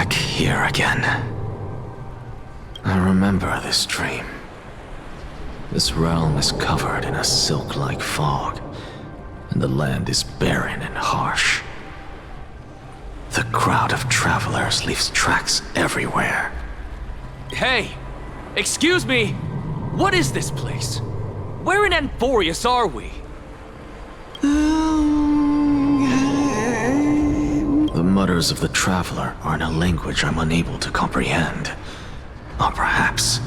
Back here again. I remember this dream. This realm is covered in a silk-like fog, and the land is barren and harsh. The crowd of travelers leaves tracks everywhere. Hey! Excuse me! What is this place? Where in Amphoreus are we? The mutters of the traveler are in a language I'm unable to comprehend. Or perhaps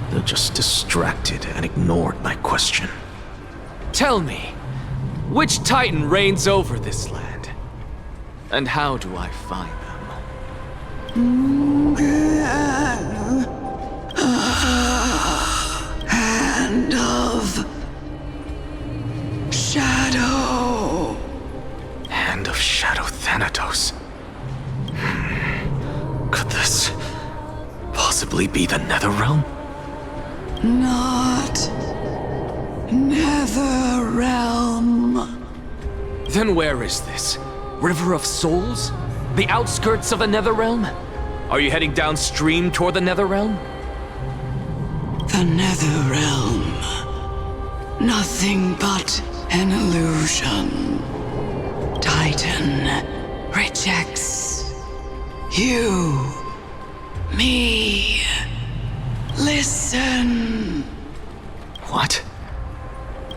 they're just distracted and ignored my question. Tell me, which Titan reigns over this land? And how do I find them? Hand of Shadow. Hand of Shadow Thanatos. Could this possibly be the Netherrealm? Not Netherrealm. Then where is this? River of Souls? The outskirts of a Netherrealm? Are you heading downstream toward the Netherrealm? The Netherrealm. Nothing but an illusion. Titan rejects you, me. Listen. What?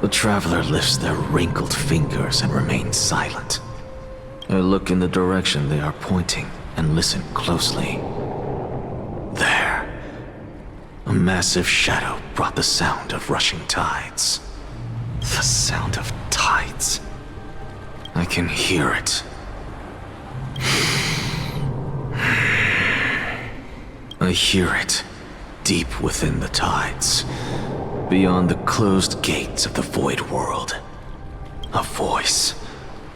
The traveler lifts their wrinkled fingers and remains silent. I look in the direction they are pointing and listen closely. There. A massive shadow brought the sound of rushing tides. The sound of tides. I can hear it. I hear it, deep within the tides, beyond the closed gates of the void world. A voice,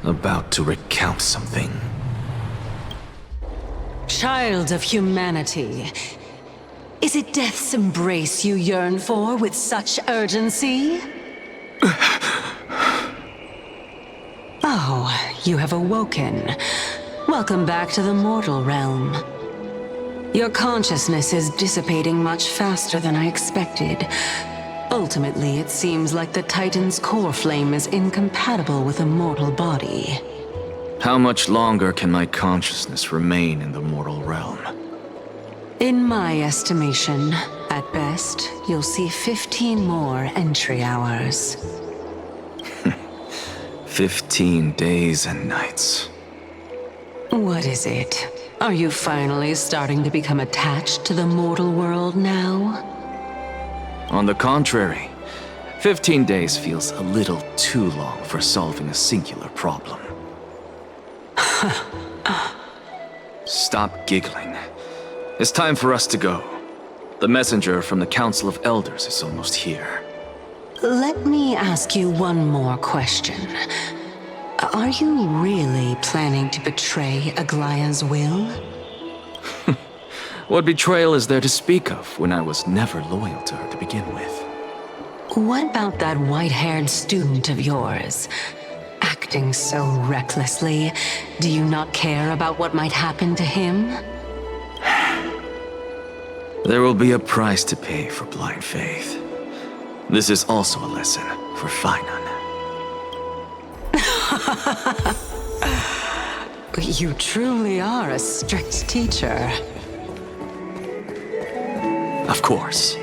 about to recount something. Child of humanity, is it death's embrace you yearn for with such urgency? Oh, you have awoken. Welcome back to the mortal realm. Your consciousness is dissipating much faster than I expected. Ultimately, it seems like the Titan's core flame is incompatible with a mortal body. How much longer can my consciousness remain in the mortal realm? In my estimation, at best, you'll see 15 more entry hours. 15 days and nights. What is it? Are you finally starting to become attached to the mortal world now? On the contrary, 15 days feels a little too long for solving a singular problem. Stop giggling. It's time for us to go. The messenger from the Council of Elders is almost here. Let me ask you one more question. Are you really planning to betray Aglaya's will? What betrayal is there to speak of when I was never loyal to her to begin with? What about that white-haired student of yours? Acting so recklessly, do you not care about what might happen to him? There will be a price to pay for blind faith. This is also a lesson for Finan. You truly are a strict teacher. Of course.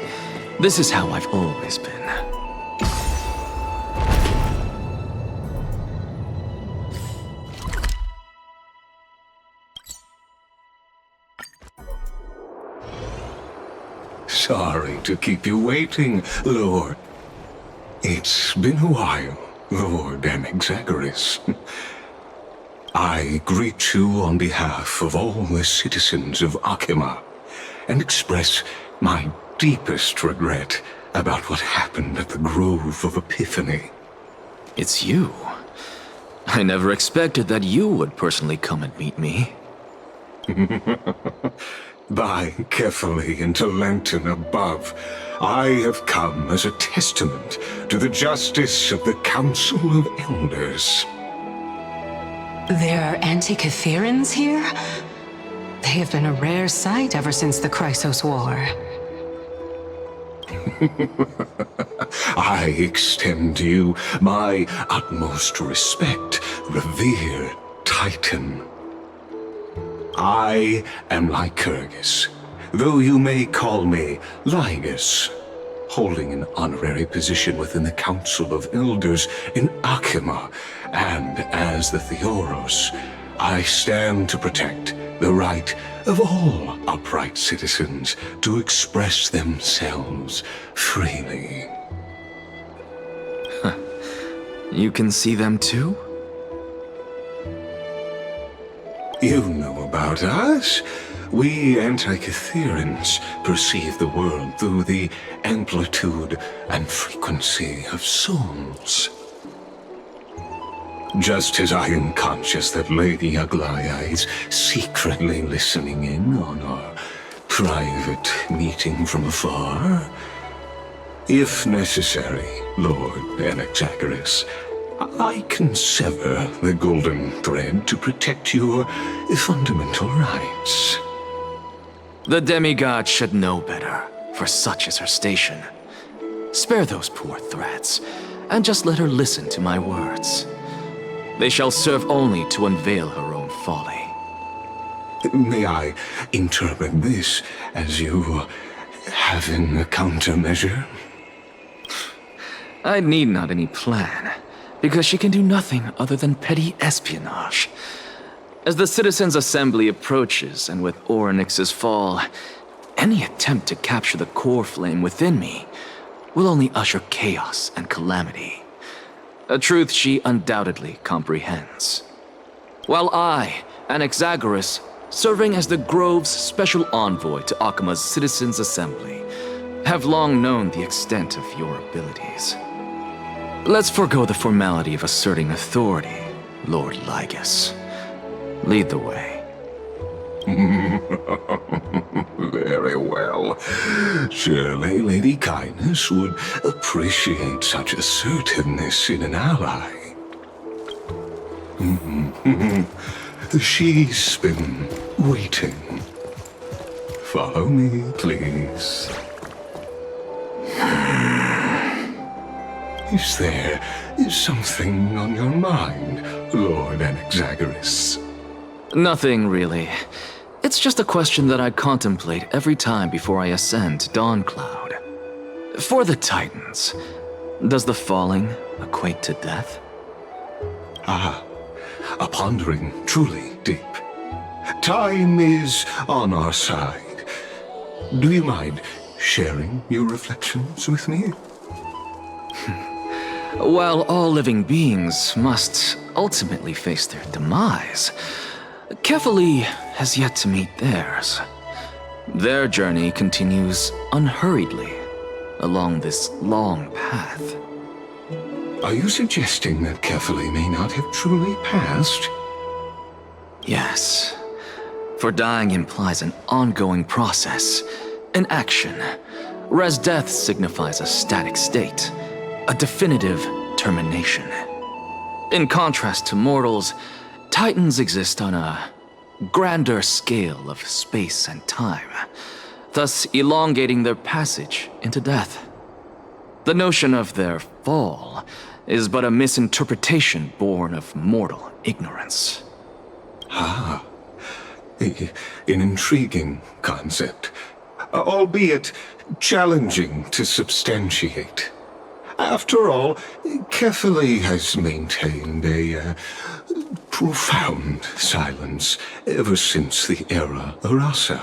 This is how I've always been. Sorry to keep you waiting, Lord. It's been a while, Lord Anaxagoras. I greet you on behalf of all the citizens of Akima and express my deepest regret about what happened at the Grove of Epiphany. It's you. I never expected that you would personally come and meet me. By carefully into Lantern above, I have come as a testament to the justice of the Council of Elders. There are Antikytherans here? They have been a rare sight ever since the Chrysos War. I extend to you my utmost respect, revered Titan. I am Lycurgus, though you may call me Lygus, holding an honorary position within the Council of Elders in Akima, and as the Theoros, I stand to protect the right of all upright citizens to express themselves freely. You can see them too? You know about us. We Antikytherians perceive the world through the amplitude and frequency of souls. Just as I am conscious that Lady Aglaya is secretly listening in on our private meeting from afar, if necessary, Lord Anaxagoras, I can sever the golden thread to protect your fundamental rights. The demigod should know better, for such is her station. Spare those poor threats, and just let her listen to my words. They shall serve only to unveil her own folly. May I interpret this as you having a countermeasure? I need not any plan, because she can do nothing other than petty espionage. As the Citizens' Assembly approaches, and with Orynyx's fall, any attempt to capture the core flame within me will only usher chaos and calamity. A truth she undoubtedly comprehends. While I, Anaxagoras, serving as the Grove's special envoy to Akima's Citizens' Assembly, have long known the extent of your abilities. Let's forego the formality of asserting authority, Lord Lygus. Lead the way. Very well. Surely Lady Kindness would appreciate such assertiveness in an ally. She's been waiting. Follow me, please. Is there something on your mind, Lord Anaxagoras? Nothing, really. It's just a question that I contemplate every time before I ascend to DAWNCLOUD. For the Titans, does the falling equate to death? Ah, a pondering truly deep. Time is on our side. Do you mind sharing your reflections with me? While all living beings must ultimately face their demise, Kefali has yet to meet theirs. Their journey continues unhurriedly along this long path. Are you suggesting that Kefali may not have truly passed? Yes, for dying implies an ongoing process, an action, whereas death signifies a static state, a definitive termination. In contrast to mortals, Titans exist on a grander scale of space and time, thus elongating their passage into death. The notion of their fall is but a misinterpretation born of mortal ignorance. Ah, an intriguing concept, albeit challenging to substantiate. After all, Kefali has maintained a profound silence ever since the era Arasa,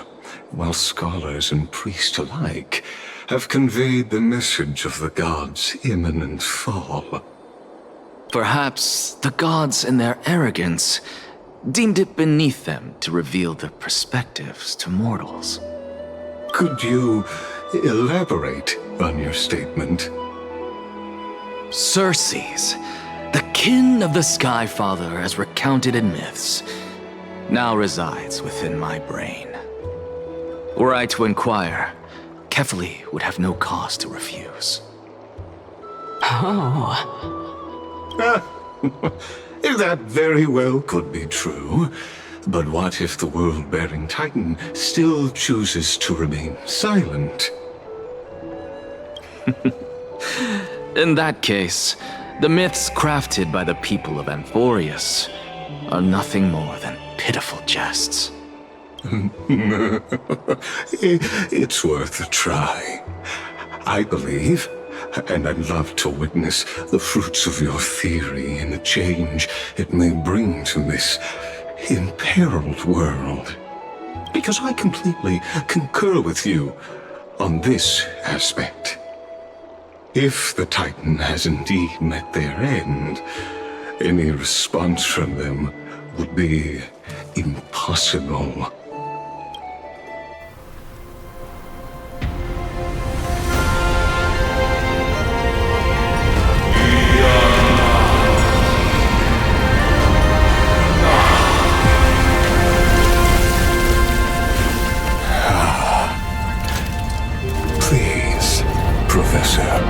while scholars and priests alike have conveyed the message of the gods' imminent fall. Perhaps the gods in their arrogance deemed it beneath them to reveal their perspectives to mortals. Could you elaborate on your statement? Circes, the kin of the Sky Father as recounted in myths, now resides within my brain. Were I to inquire, Kefali would have no cause to refuse. Oh, That very well could be true. But what if the world-bearing Titan still chooses to remain silent? In that case, the myths crafted by the people of Amphoreus are nothing more than pitiful jests. It's worth a try. I believe, and I'd love to witness the fruits of your theory and the change it may bring to this imperiled world. Because I completely concur with you on this aspect. If the Titan has indeed met their end, any response from them would be impossible. Please, Professor.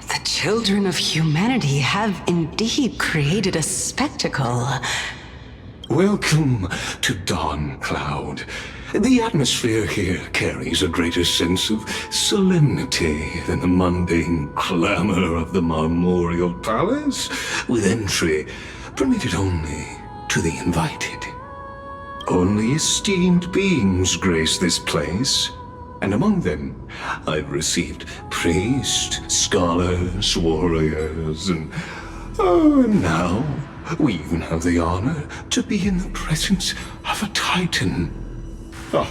The children of humanity have indeed created a spectacle. Welcome to DAWNCLOUD. The atmosphere here carries a greater sense of solemnity than the mundane clamor of the Marmorial Palace, with entry permitted only to the invited. Only esteemed beings grace this place, and among them I've received priests, scholars, warriors, and now we even have the honor to be in the presence of a Titan. Oh,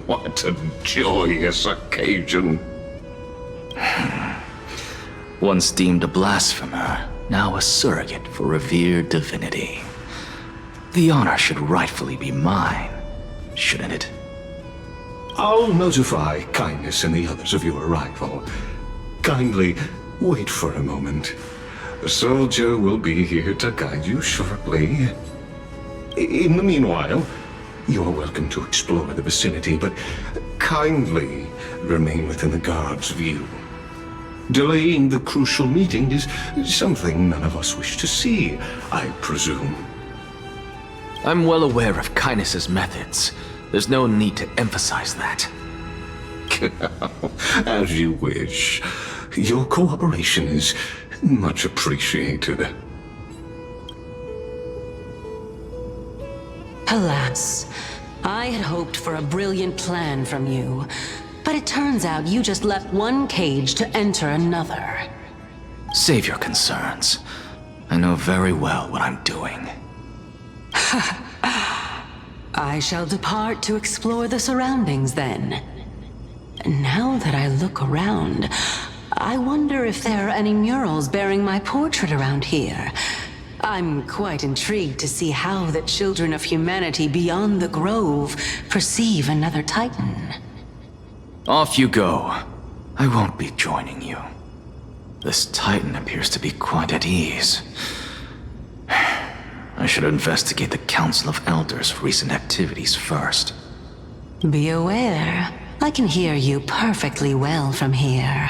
what a joyous occasion. Once deemed a blasphemer, now a surrogate for revered divinity. The honor should rightfully be mine, shouldn't it? I'll notify Kindness and the others of your arrival. Kindly wait for a moment. A soldier will be here to guide you shortly. In the meanwhile, you are welcome to explore the vicinity, but kindly remain within the guard's view. Delaying the crucial meeting is something none of us wish to see, I presume. I'm well aware of Kindness's methods. There's no need to emphasize that. As you wish. Your cooperation is much appreciated. Alas, I had hoped for a brilliant plan from you, but it turns out you just left one cage to enter another. Save your concerns. I know very well what I'm doing. I shall depart to explore the surroundings then. Now that I look around, I wonder if there are any murals bearing my portrait around here. I'm quite intrigued to see how the children of humanity beyond the grove perceive another Titan. Off you go. I won't be joining you. This Titan appears to be quite at ease. I should investigate the Council of Elders' recent activities first. Be aware, I can hear you perfectly well from here.